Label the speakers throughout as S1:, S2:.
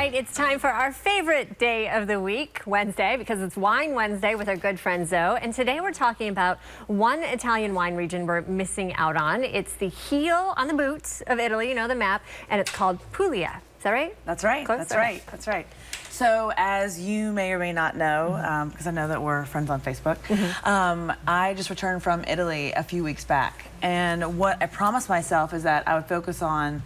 S1: right, it's time for our favorite day of the week, Wednesday, because it's Wine Wednesday with our good friend Zoe. And today we're talking about one Italian wine region we're missing out on. It's the heel on the boots of Italy, you know the map, and it's called Puglia. Is that right?
S2: That's right.
S1: Close?
S2: That's
S1: Okay.
S2: right. That's right. So as you may or may not know, because I know that we're friends on Facebook, I just returned from Italy a few weeks back. And what I promised myself is that I would focus on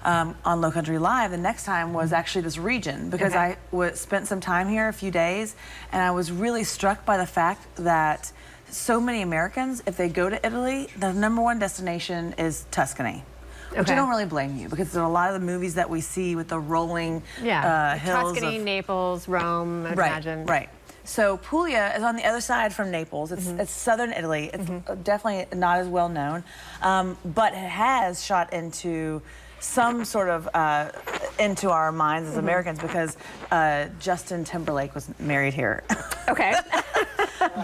S2: Low Country Live the next time was actually this region, because I spent some time here, a few days, and I was really struck by the fact that so many Americans, if they go to Italy, the #1 destination is Tuscany. Which I don't really blame you, because there are a lot of the movies that we see with the rolling hills
S1: Tuscany,
S2: of
S1: Naples, Rome, I imagine.
S2: Right. So Puglia is on the other side from Naples. It's southern Italy. It's definitely not as well known, but it has shot into some sort of into our minds as Americans, because Justin Timberlake was married here.
S1: Okay.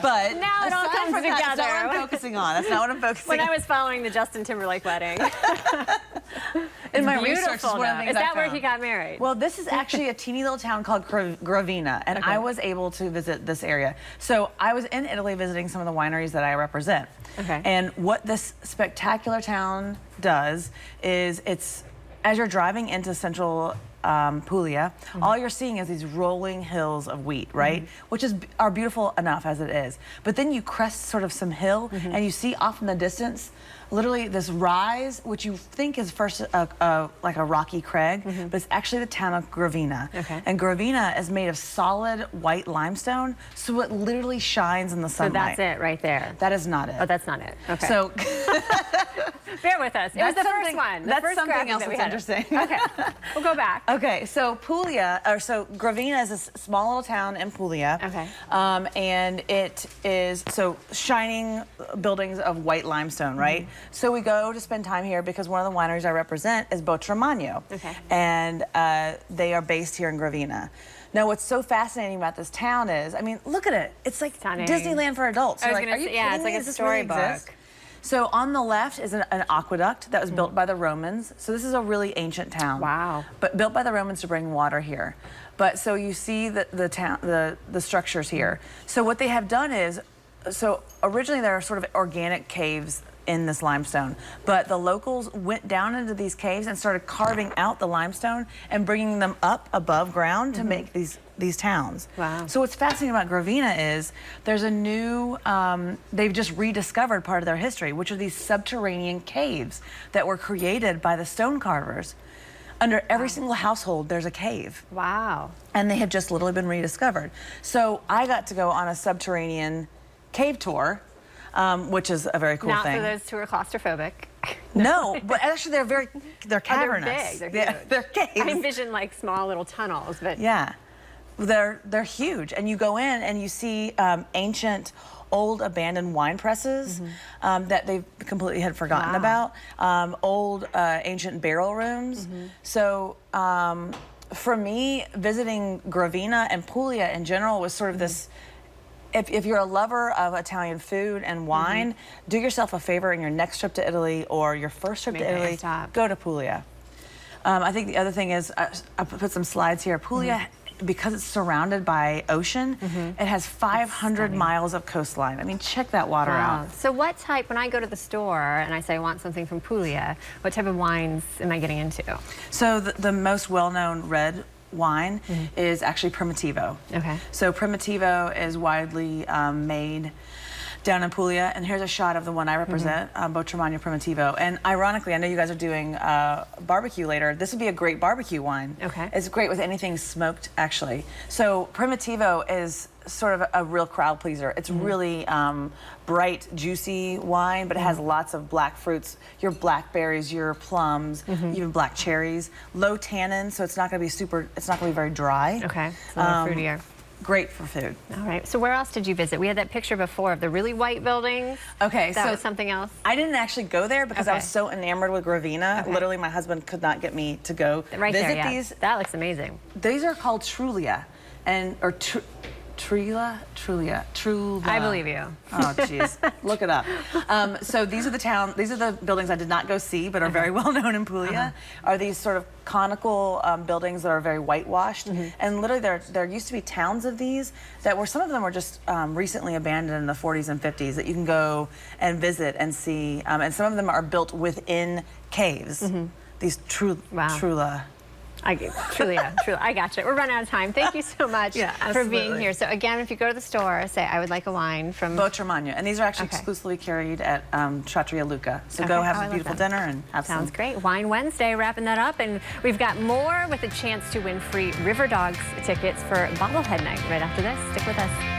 S2: But
S1: now it all comes together.
S2: That's not what I'm focusing on. That's not what I'm focusing on.
S1: When I was following the Justin Timberlake wedding.
S2: In my research,
S1: Beautiful,
S2: is
S1: is that where he got married?
S2: Well, this is actually a teeny little town called Gravina, and I was able to visit this area. So I was in Italy visiting some of the wineries that I represent. And what this spectacular town does is, as you're driving into central Puglia, all you're seeing is these rolling hills of wheat, right? Which are beautiful enough as it is. But then you crest sort of some hill, and you see off in the distance, literally this rise, which you think is first like a rocky crag, but it's actually the town of Gravina. And Gravina is made of solid white limestone, so it literally shines in the sunlight.
S1: So that's it right there.
S2: That is not it.
S1: Oh, that's not it. Okay.
S2: So
S1: bear with us. It was the first one.
S2: That's something else that's interesting.
S1: Okay. We'll go back.
S2: Okay, so Gravina is a small little town in Puglia. And it is shining buildings of white limestone, right? So we go to spend time here because one of the wineries I represent is Botremagno. And they are based here in Gravina. Now, what's so fascinating about this town is, I mean, look at it. It's like Disneyland for adults.
S1: I was gonna say, yeah, it's like a storybook.
S2: So on the left is an aqueduct that was built by the Romans. So this is a really ancient town.
S1: Wow.
S2: But built by the Romans to bring water here. But so you see the structures here. So what they have done is, so originally there are sort of organic caves in this limestone, but the locals went down into these caves and started carving out the limestone and bringing them up above ground to make these towns.
S1: Wow.
S2: So what's fascinating about Gravina is there's a new, they've just rediscovered part of their history, which are these subterranean caves that were created by the stone carvers. Under every single household, there's a cave.
S1: Wow.
S2: And they have just literally been rediscovered. So I got to go on a subterranean cave tour, which is a very cool thing.
S1: Not for those who are claustrophobic.
S2: No, but actually they're cavernous.
S1: Oh, they're big.
S2: They're caves.
S1: I envision like small little tunnels, but
S2: yeah, they're huge. And you go in and you see ancient, old abandoned wine presses that they completely had forgotten about. Old ancient barrel rooms. So for me, visiting Gravina and Puglia in general was sort of this. If you're a lover of Italian food and wine, do yourself a favor in your next trip to Italy or your first trip to Italy, go to Puglia. I think the other thing is, I put some slides here. Puglia, because it's surrounded by ocean, it has 500 miles of coastline. I mean, check that water out.
S1: So what type, when I go to the store and I say I want something from Puglia, what type of wines am I getting into?
S2: So the most well-known red wine is actually Primitivo. So Primitivo is widely made down in Puglia, and here's a shot of the one I represent, Botremagno Primitivo. And ironically, I know you guys are doing barbecue later. This would be a great barbecue wine. It's great with anything smoked, actually. So Primitivo is sort of a real crowd pleaser. It's really bright, juicy wine, but it has lots of black fruits, your blackberries, your plums, even black cherries. Low tannin, so it's not going to be it's not going to be very dry.
S1: It's a little fruitier.
S2: Great for food.
S1: All right. So where else did you visit? We had that picture before of the really white buildings. That was something else?
S2: I didn't actually go there because I was so enamored with Gravina. Literally, my husband could not get me to go visit these.
S1: That looks amazing.
S2: These are called Trulia, Trulia.
S1: I believe you.
S2: Oh, geez. Look it up. So these are the buildings I did not go see, but are very well known in Puglia. Are these sort of conical buildings that are very whitewashed. And literally there used to be towns of these that were, some of them were just recently abandoned in the 40s and 50s that you can go and visit and see. And some of them are built within caves. These Trulia.
S1: Truly, I got you. We're running out of time. Thank you so much for being here. So again, if you go to the store, say, I would like a wine from
S2: Botremagno. And these are actually exclusively carried at Trattoria Luca. So go have a beautiful dinner and have some.
S1: Sounds great. Wine Wednesday, wrapping that up. And we've got more with a chance to win free River Dogs tickets for Bobblehead Night right after this. Stick with us.